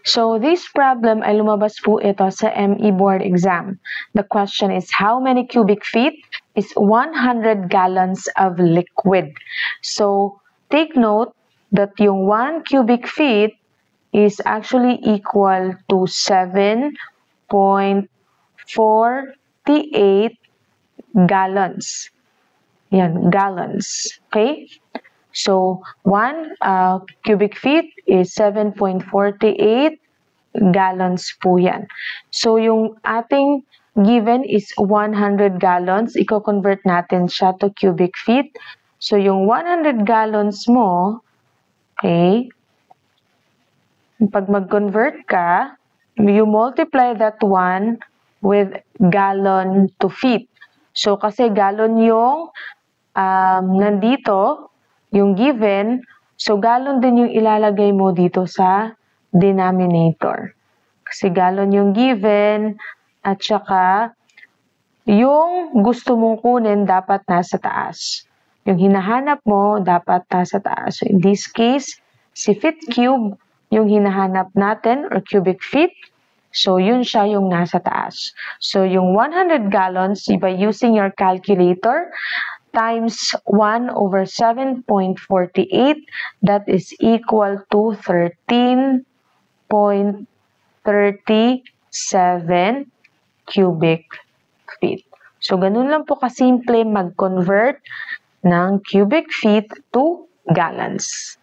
So, this problem ay lumabas po ito sa ME board exam. The question is, how many cubic feet is 100 gallons of liquid? So, take note that yung 1 cubic feet is actually equal to 7.48 gallons. Yan, gallons. Okay? So, 1 cubic feet is 7.48 gallons po yan. So, yung ating given is 100 gallons. Iko-convert natin siya to cubic feet. So, yung 100 gallons mo, okay, pag mag-convert ka, you multiply that one with gallon to feet. So, kasi gallon yung nandito, yung given, so gallon din yung ilalagay mo dito sa denominator. Kasi gallon yung given, at saka yung gusto mong kunin dapat nasa taas. Yung hinahanap mo dapat nasa taas. So in this case, si feet cube yung hinahanap natin or cubic feet. So yun siya yung nasa taas. So yung 100 gallons by using your calculator times 1 over 7.48, that is equal to 13.37 cubic feet. So, ganun lang po kasimple mag-convert ng cubic feet to gallons.